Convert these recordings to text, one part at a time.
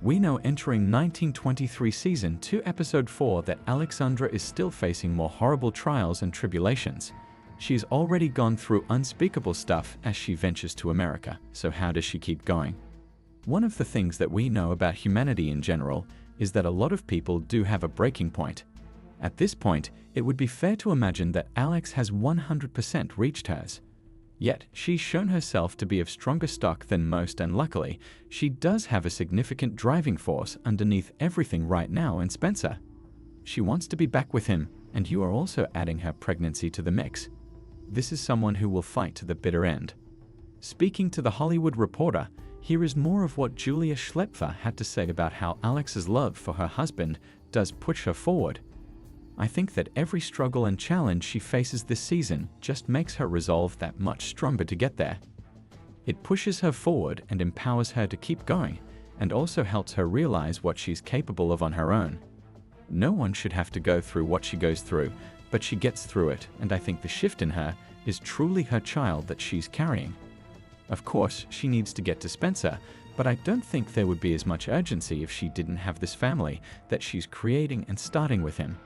We know entering 1923 Season 2 Episode 4 that Alexandra is still facing more horrible trials and tribulations. She's already gone through unspeakable stuff as she ventures to America, so how does she keep going? One of the things that we know about humanity in general is that a lot of people do have a breaking point. At this point, it would be fair to imagine that Alex has 100% reached hers. Yet, she's shown herself to be of stronger stock than most, and luckily, she does have a significant driving force underneath everything right now in Spencer. She wants to be back with him, and you are also adding her pregnancy to the mix. This is someone who will fight to the bitter end. Speaking to The Hollywood Reporter, here is more of what Julia Schlepfer had to say about how Alex's love for her husband does push her forward. I think that every struggle and challenge she faces this season just makes her resolve that much stronger to get there. It pushes her forward and empowers her to keep going, and also helps her realize what she's capable of on her own. No one should have to go through what she goes through, but she gets through it, and I think the shift in her is truly her child that she's carrying. Of course, she needs to get to Spencer, but I don't think there would be as much urgency if she didn't have this family that she's creating and starting with him.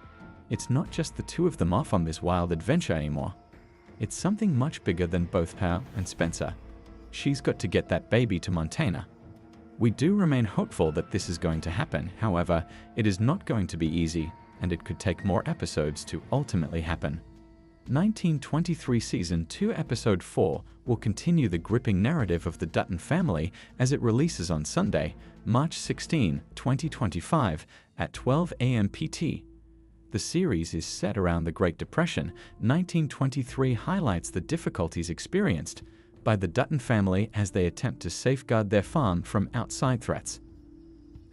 It's not just the two of them off on this wild adventure anymore. It's something much bigger than both her and Spencer. She's got to get that baby to Montana. We do remain hopeful that this is going to happen, however, it is not going to be easy, and it could take more episodes to ultimately happen. 1923 Season 2 Episode 4 will continue the gripping narrative of the Dutton family as it releases on Sunday, March 16, 2025 at 12 a.m. PT. The series is set around the Great Depression. 1923 highlights the difficulties experienced by the Dutton family as they attempt to safeguard their farm from outside threats.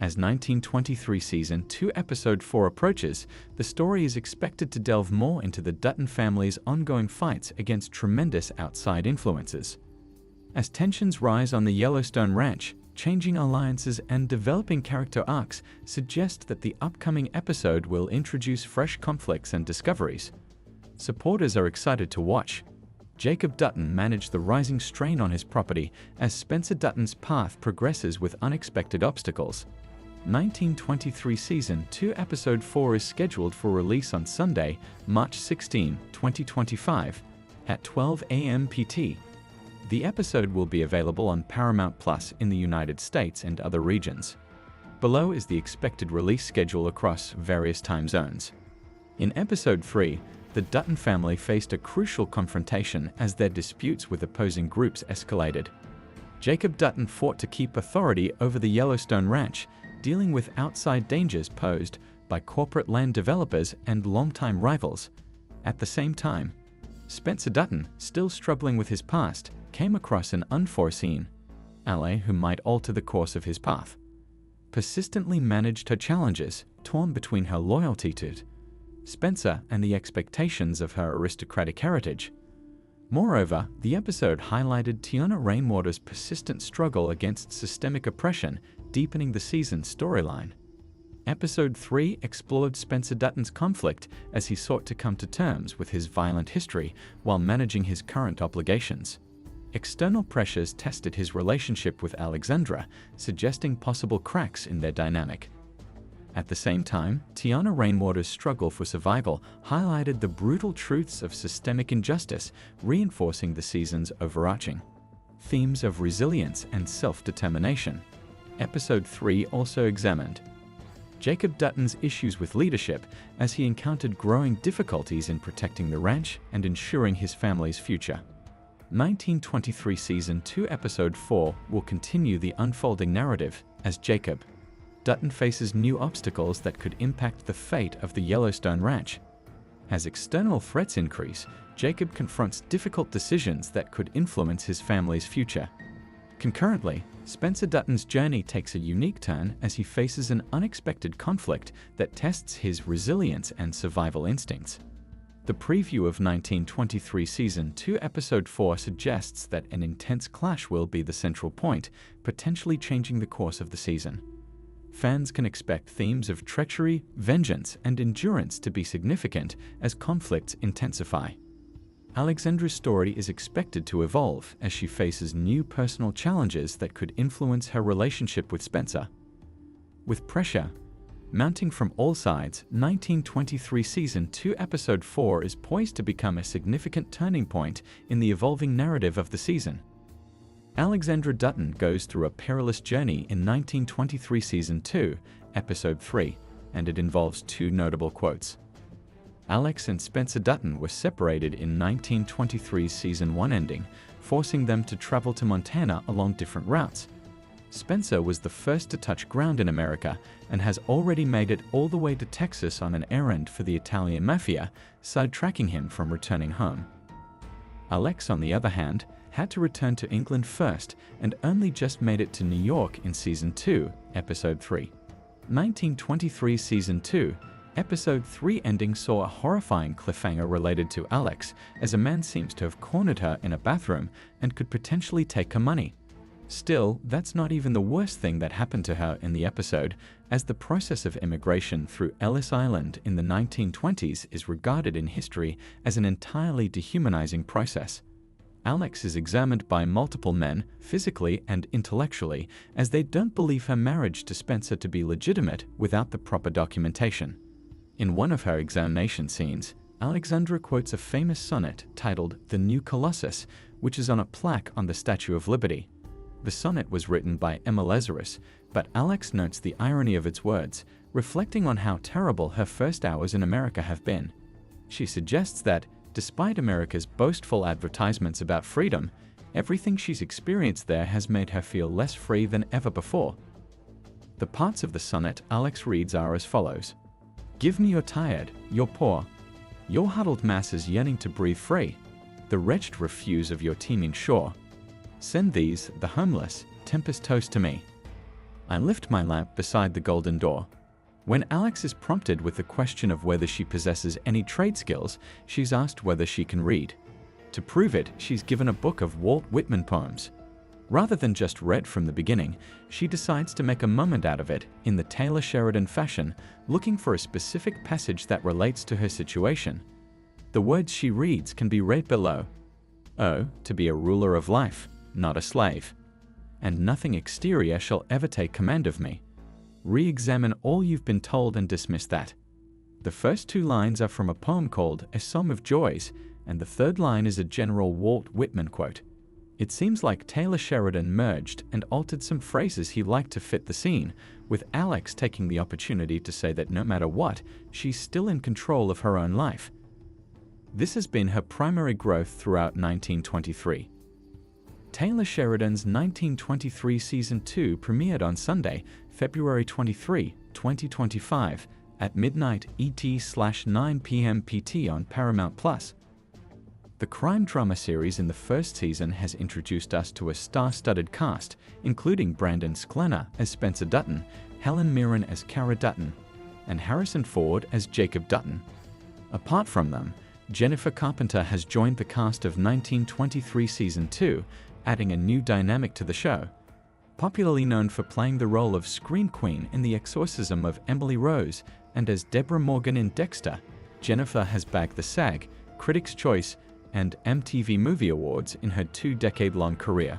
As 1923 Season 2 Episode 4 approaches, the story is expected to delve more into the Dutton family's ongoing fights against tremendous outside influences. As tensions rise on the Yellowstone Ranch, changing alliances and developing character arcs suggest that the upcoming episode will introduce fresh conflicts and discoveries. Supporters are excited to watch. Jacob Dutton managed the rising strain on his property as Spencer Dutton's path progresses with unexpected obstacles. 1923 Season 2 Episode 4 is scheduled for release on Sunday, March 16, 2025 at 12 a.m. PT. The episode will be available on Paramount Plus in the United States and other regions. Below is the expected release schedule across various time zones. In Episode 3, the Dutton family faced a crucial confrontation as their disputes with opposing groups escalated. Jacob Dutton fought to keep authority over the Yellowstone Ranch, dealing with outside dangers posed by corporate land developers and longtime rivals. At the same time, Spencer Dutton, still struggling with his past, came across an unforeseen ally who might alter the course of his path. Persistently managed her challenges, torn between her loyalty to Spencer and the expectations of her aristocratic heritage. Moreover, the episode highlighted Tiana Rainwater's persistent struggle against systemic oppression, deepening the season's storyline. Episode 3 explored Spencer Dutton's conflict as he sought to come to terms with his violent history while managing his current obligations. External pressures tested his relationship with Alexandra, suggesting possible cracks in their dynamic. At the same time, Tiana Rainwater's struggle for survival highlighted the brutal truths of systemic injustice, reinforcing the season's overarching themes of resilience and self-determination. Episode 3 also examined Jacob Dutton's issues with leadership as he encountered growing difficulties in protecting the ranch and ensuring his family's future. 1923 Season 2 Episode 4 will continue the unfolding narrative as Jacob Dutton faces new obstacles that could impact the fate of the Yellowstone Ranch. As external threats increase, Jacob confronts difficult decisions that could influence his family's future. Concurrently, Spencer Dutton's journey takes a unique turn as he faces an unexpected conflict that tests his resilience and survival instincts. The preview of 1923 Season 2 Episode 4 suggests that an intense clash will be the central point, potentially changing the course of the season. Fans can expect themes of treachery, vengeance, and endurance to be significant as conflicts intensify. Alexandra's story is expected to evolve as she faces new personal challenges that could influence her relationship with Spencer. with pressure mounting from all sides. 1923 Season 2 Episode 4 is poised to become a significant turning point in the evolving narrative of the season. Alexandra Dutton goes through a perilous journey in 1923 Season 2, Episode 3, and it involves two notable quotes. Alex and Spencer Dutton were separated in 1923's Season 1 ending, forcing them to travel to Montana along different routes. Spencer was the first to touch ground in America and has already made it all the way to Texas on an errand for the Italian mafia, sidetracking him from returning home. Alex, on the other hand, had to return to England first and only just made it to New York in Season 2, Episode 3. 1923 Season 2, Episode 3 ending saw a horrifying cliffhanger related to Alex, as a man seems to have cornered her in a bathroom and could potentially take her money. Still, that's not even the worst thing that happened to her in the episode, as the process of immigration through Ellis Island in the 1920s is regarded in history as an entirely dehumanizing process. Alex is examined by multiple men, physically and intellectually, as they don't believe her marriage to Spencer to be legitimate without the proper documentation. In one of her examination scenes, Alexandra quotes a famous sonnet titled "The New Colossus," which is on a plaque on the Statue of Liberty. The sonnet was written by Emma Lazarus, but Alex notes the irony of its words, reflecting on how terrible her first hours in America have been. She suggests that, despite America's boastful advertisements about freedom, everything she's experienced there has made her feel less free than ever before. The parts of the sonnet Alex reads are as follows. "Give me your tired, your poor, your huddled masses yearning to breathe free, the wretched refuse of your teeming shore. Send these, the homeless, tempest-tossed to me. I lift my lamp beside the golden door." When Alex is prompted with the question of whether she possesses any trade skills, she's asked whether she can read. To prove it, she's given a book of Walt Whitman poems. Rather than just read from the beginning, she decides to make a moment out of it in the Taylor Sheridan fashion, looking for a specific passage that relates to her situation. The words she reads can be read below. "Oh, to be a ruler of life, not a slave. And nothing exterior shall ever take command of me. Re-examine all you've been told and dismiss that." The first two lines are from a poem called A Song of Joys, and the third line is a general Walt Whitman quote. It seems like Taylor Sheridan merged and altered some phrases he liked to fit the scene, with Alex taking the opportunity to say that no matter what, she's still in control of her own life. This has been her primary growth throughout 1923. Taylor Sheridan's 1923 Season 2 premiered on Sunday, February 23, 2025, at midnight ET/9 p.m. PT on Paramount+. The crime drama series in the first season has introduced us to a star-studded cast, including Brandon Sklenar as Spencer Dutton, Helen Mirren as Cara Dutton, and Harrison Ford as Jacob Dutton. Apart from them, Jennifer Carpenter has joined the cast of 1923 Season 2, adding a new dynamic to the show. Popularly known for playing the role of Scream Queen in The Exorcism of Emily Rose and as Deborah Morgan in Dexter, Jennifer has bagged the SAG, Critics' Choice, and MTV Movie Awards in her two-decade-long career.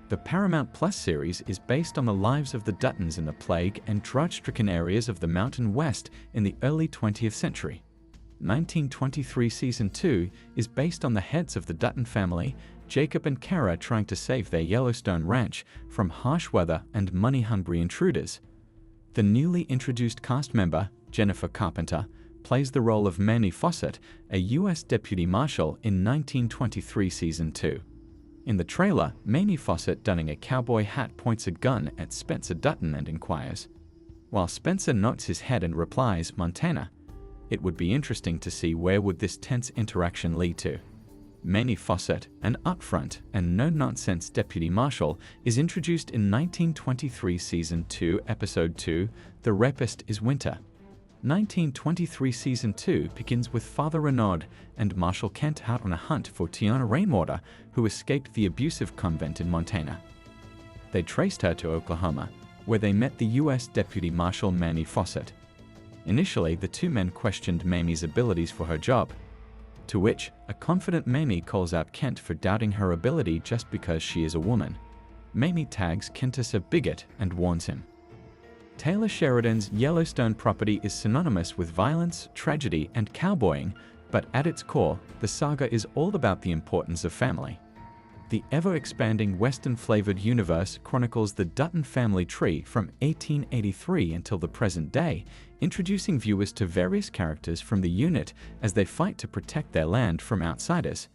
The Paramount Plus series is based on the lives of the Duttons in the plague and drought-stricken areas of the Mountain West in the early 20th century. 1923 Season 2 is based on the heads of the Dutton family, Jacob and Cara, trying to save their Yellowstone ranch from harsh weather and money-hungry intruders. The newly introduced cast member, Jennifer Carpenter, plays the role of Mamie Fawcett, a U.S. Deputy Marshal in 1923 Season 2. In the trailer, Mamie Fawcett, donning a cowboy hat, points a gun at Spencer Dutton and inquires, while Spencer nods his head and replies, "Montana." It would be interesting to see where would this tense interaction lead to. Mamie Fawcett, an upfront and no-nonsense deputy marshal, is introduced in 1923 Season 2, Episode 2, The Rapist is Winter. 1923 Season 2 begins with Father Renaud and Marshal Kent out on a hunt for Tiana Rainwater, who escaped the abusive convent in Montana. They traced her to Oklahoma, where they met the U.S. Deputy Marshal Mamie Fawcett. Initially, the two men questioned Mamie's abilities for her job, to which a confident Mamie calls out Kent for doubting her ability just because she is a woman. Mamie tags Kent as a bigot and warns him. Taylor Sheridan's Yellowstone property is synonymous with violence, tragedy, and cowboying, but at its core, the saga is all about the importance of family. The ever-expanding Western-flavored universe chronicles the Dutton family tree from 1883 until the present day, introducing viewers to various characters from the unit as they fight to protect their land from outsiders.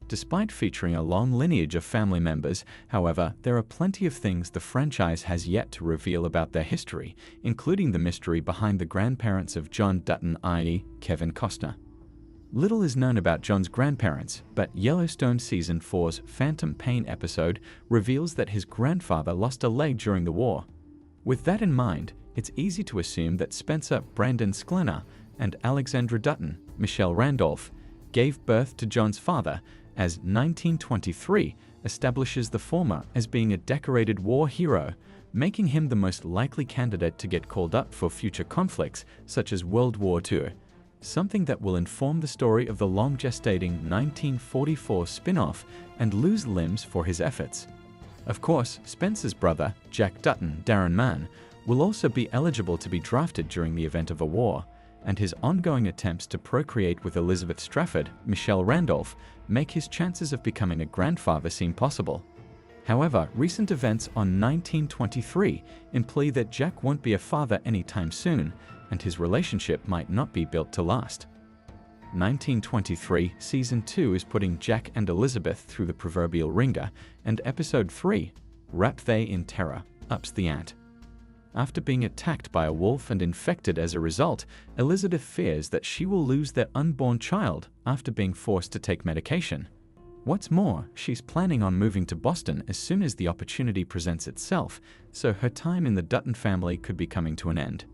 Despite featuring a long lineage of family members, however, there are plenty of things the franchise has yet to reveal about their history, including the mystery behind the grandparents of John Dutton, i.e., Kevin Costner. Little is known about John's grandparents, but Yellowstone Season 4's Phantom Pain episode reveals that his grandfather lost a leg during the war. With that in mind, it's easy to assume that Spencer Brandon Sklenar and Alexandra Dutton, Michelle Randolph, gave birth to John's father, as 1923 establishes the former as being a decorated war hero, making him the most likely candidate to get called up for future conflicts such as World War II. Something that will inform the story of the long-gestating 1944 spin-off and lose limbs for his efforts. Of course, Spencer's brother, Jack Dutton, Darren Mann, will also be eligible to be drafted during the event of a war, and his ongoing attempts to procreate with Elizabeth Strafford, Michelle Randolph, make his chances of becoming a grandfather seem possible. However, recent events on 1923 imply that Jack won't be a father anytime soon, and his relationship might not be built to last. 1923 Season 2 is putting Jack and Elizabeth through the proverbial ringer, and Episode 3, Wrap They in Terror, ups the ante. After being attacked by a wolf and infected as a result, Elizabeth fears that she will lose their unborn child after being forced to take medication. What's more, she's planning on moving to Boston as soon as the opportunity presents itself, so her time in the Dutton family could be coming to an end.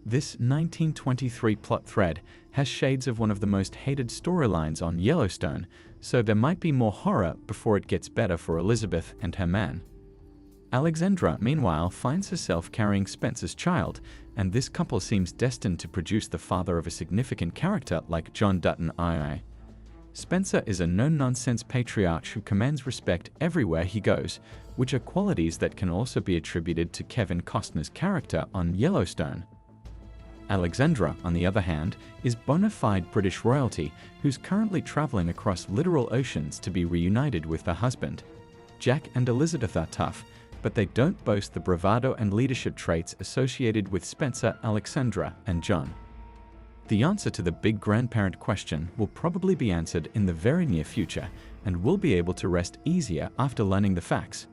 This 1923 plot thread has shades of one of the most hated storylines on Yellowstone, so there might be more horror before it gets better for Elizabeth and her man. Alexandra, meanwhile, finds herself carrying Spencer's child, and this couple seems destined to produce the father of a significant character like John Dutton II. Spencer is a no-nonsense patriarch who commands respect everywhere he goes, which are qualities that can also be attributed to Kevin Costner's character on Yellowstone. Alexandra, on the other hand, is bona fide British royalty who's currently traveling across literal oceans to be reunited with her husband. Jack and Elizabeth are tough, but they don't boast the bravado and leadership traits associated with Spencer, Alexandra, and John. The answer to the big grandparent question will probably be answered in the very near future, and we'll be able to rest easier after learning the facts.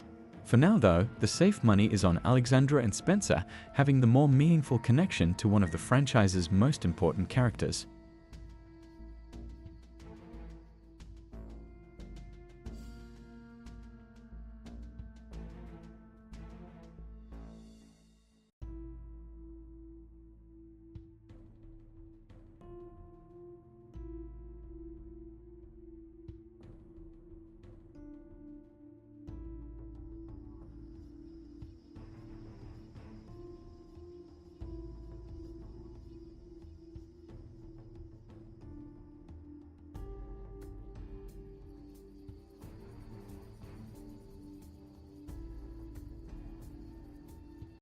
For now, though, the safe money is on Alexandra and Spencer having the more meaningful connection to one of the franchise's most important characters.